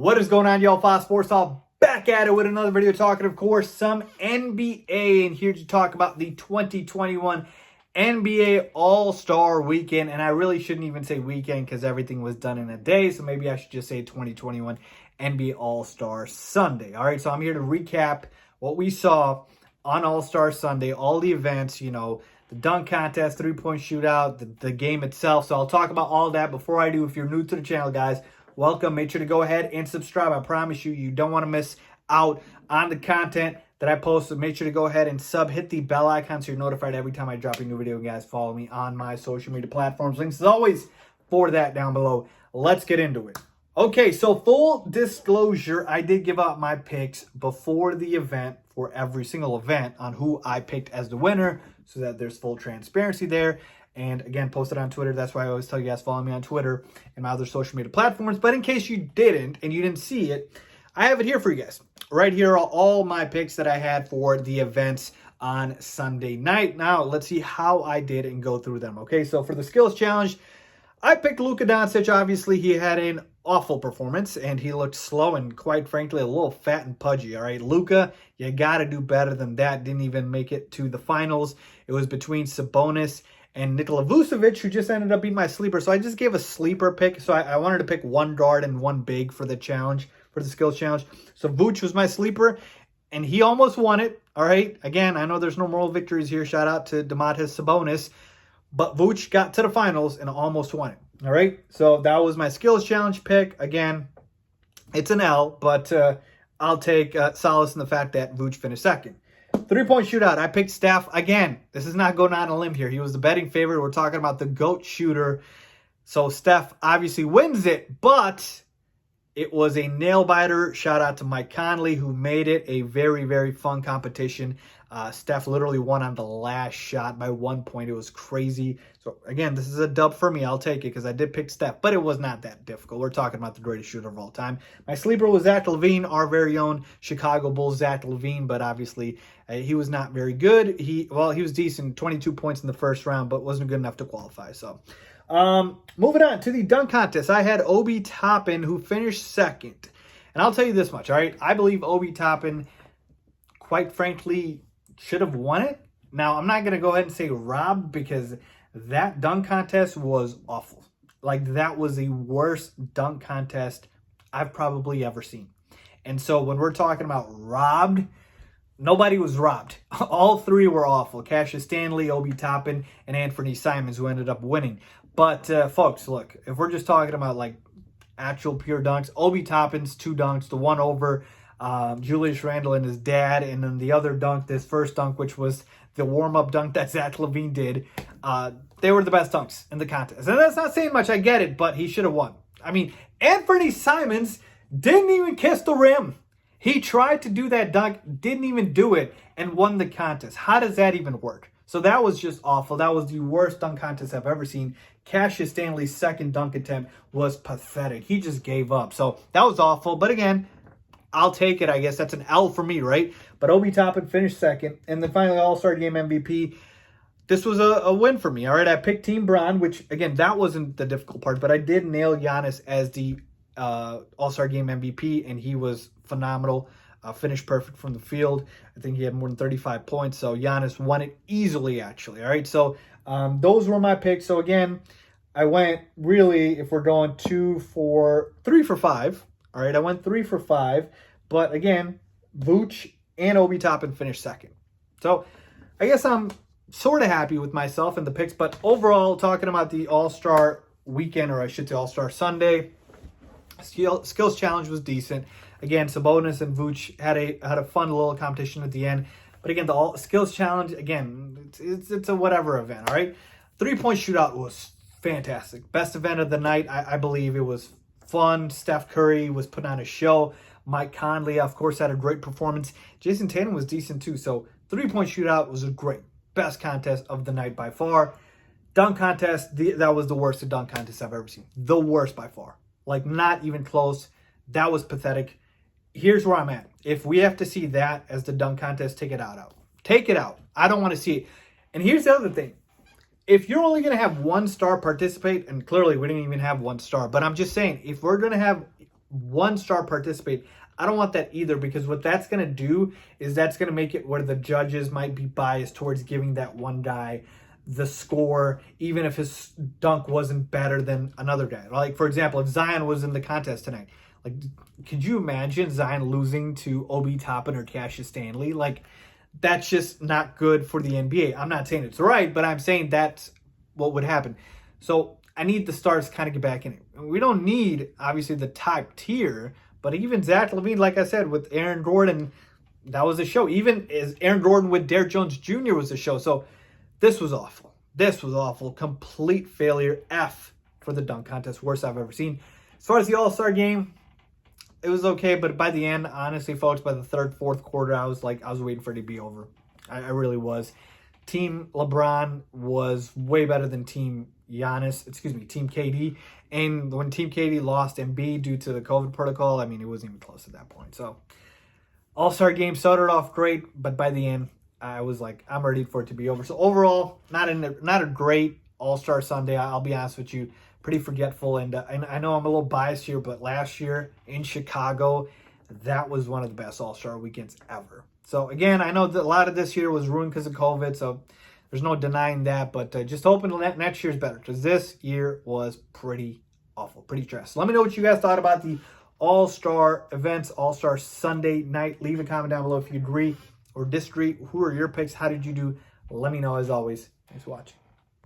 What is going on, y'all? Faiz Sports all back at it with another video talking, of course, some NBA, and here to talk about the 2021 NBA All-Star Weekend. And I really shouldn't even say weekend because everything was done in a day, so maybe I should just say 2021 NBA All-Star Sunday. All right, so I'm here to recap what we saw on All-Star Sunday, all the events, you know, the dunk contest, three-point shootout, the game itself. So I'll talk about all that. Before I do, if you're new to the channel, guys, welcome. Make sure to go ahead and subscribe. I promise you, you don't want to miss out on the content that I post. So make sure to go ahead and hit the bell icon so you're notified every time I drop a new video. Guys, follow me on my social media platforms. Links, as always, for that down below. Let's get into it. Okay, so full disclosure, I did give out my picks before the event for every single event on who I picked as the winner so that there's full transparency there. And again, posted on Twitter. That's why I always tell you guys, follow me on Twitter and my other social media platforms. But in case you didn't and you didn't see it, I have it here for you guys. Right here are all my picks that I had for the events on Sunday night. Now, let's see how I did and go through them. Okay, so for the skills challenge, I picked Luka Doncic. Obviously, he had an awful performance, and he looked slow and, quite frankly, a little fat and pudgy, all right? Luka, you got to do better than that. Didn't even make it to the finals. It was between Sabonis and Nikola Vucevic, who just ended up being my sleeper. So I just gave a sleeper pick. So I wanted to pick one guard and one big for the challenge, for the skills challenge. So Vooch was my sleeper, and he almost won it, all right? Again, I know there's no moral victories here. Shout out to Domantas Sabonis. But Vooch got to the finals and almost won it, all right? So that was my skills challenge pick. Again, it's an L, but I'll take solace in the fact that Vooch finished second. Three-point shootout, I picked Steph. Again, this is not going on a limb here. He was the betting favorite. We're talking about the GOAT shooter. So Steph obviously wins it, but it was a nail-biter. Shout out to Mike Conley, who made it a very, very fun competition. Steph literally won on the last shot by 1 point. It was crazy. So, again, this is a dub for me. I'll take it because I did pick Steph, but it was not that difficult. We're talking about the greatest shooter of all time. My sleeper was Zach LaVine, our very own Chicago Bulls Zach LaVine, but obviously he was not very good. He was decent, 22 points in the first round, but wasn't good enough to qualify. So, moving on to the dunk contest, I had Obi Toppin, who finished second. And I'll tell you this much, all right? I believe Obi Toppin, quite frankly, should have won it. Now, I'm not going to go ahead and say robbed because that dunk contest was awful. Like, that was the worst dunk contest I've probably ever seen. And so when we're talking about robbed, nobody was robbed. All three were awful. Cassius Stanley, Obi Toppin, and Anthony Simons, who ended up winning. But, folks, look, if we're just talking about, like, actual pure dunks, Obi Toppin's two dunks, the one over Julius Randle and his dad, and then the other dunk, this first dunk, which was the warm-up dunk that Zach LaVine did, they were the best dunks in the contest. And that's not saying much, I get it, but he should have won. I mean, Anthony Simons didn't even kiss the rim. He tried to do that dunk, didn't even do it, and won the contest. How does that even work? So that was just awful. That was the worst dunk contest I've ever seen. Cassius Stanley's second dunk attempt was pathetic. He just gave up. So that was awful. But again, I'll take it. I guess that's an L for me, right? But Obi Toppin finished second. And then finally, All-Star Game MVP. This was a win for me, all right? I picked Team Bron, which, again, that wasn't the difficult part. But I did nail Giannis as the All-Star Game MVP, and he was phenomenal. Finished perfect from the field. I think he had more than 35 points. So Giannis won it easily, actually, all right? So those were my picks. So, again, I went really, if we're going 3 for 5. All right, I went 3 for 5, but again, Vooch and Obi Toppin finished second. So I guess I'm sort of happy with myself and the picks, but overall, talking about the All-Star weekend, or I should say All-Star Sunday, skills challenge was decent. Again, Sabonis and Vooch had a fun little competition at the end. But again, the skills challenge, again, it's a whatever event, all right? Three-point shootout was fantastic. Best event of the night, I believe. It was fun. Steph Curry was putting on a show. Mike Conley, of course, had a great performance. Jason Tatum was decent too. So three-point shootout was a great, best contest of the night by far. Dunk contest, that was the worst dunk contest I've ever seen. The worst by far. Like, not even close. That was pathetic. Here's where I'm at. If we have to see that as the dunk contest, take it out. Take it out. I don't want to see it. And here's the other thing. If you're only going to have one star participate, and clearly we didn't even have one star, but I'm just saying, if we're going to have one star participate. I don't want that either, because what that's going to do is that's going to make it where the judges might be biased towards giving that one guy the score, even if his dunk wasn't better than another guy. Like, for example, if Zion was in the contest tonight, like, could you imagine Zion losing to Obi Toppin or Cassius Stanley? Like, that's just not good for the NBA. I'm not saying it's right, but I'm saying that's what would happen. So I need the stars to kind of get back in it. We don't need, obviously, the top tier, but even Zach LaVine, like I said, with Aaron Gordon, that was a show. Even as Aaron Gordon with Derrick Jones Jr. was a show. So this was awful. This was awful. Complete failure. F for the dunk contest. Worst I've ever seen. As far as the All-Star game, it was okay, but by the end, honestly, folks, by the third, fourth quarter, I was waiting for it to be over. I really was. Team LeBron was way better than Team KD. And when Team KD lost Embiid due to the COVID protocol, I mean, it wasn't even close at that point. So, All-Star game started off great, but by the end, I was like, I'm ready for it to be over. So overall, not a great All-Star Sunday. I'll be honest with you, pretty forgetful. And I know I'm a little biased here, but last year in Chicago, that was one of the best All-Star weekends ever. So again, I know that a lot of this year was ruined because of COVID, so there's no denying that. But just hoping that next year's better, because this year was pretty awful, pretty trash. So let me know what you guys thought about the All-Star events, All-Star Sunday night. Leave a comment down below if you agree or disagree. Who are your picks? How did you do? Let me know. As always, thanks for watching.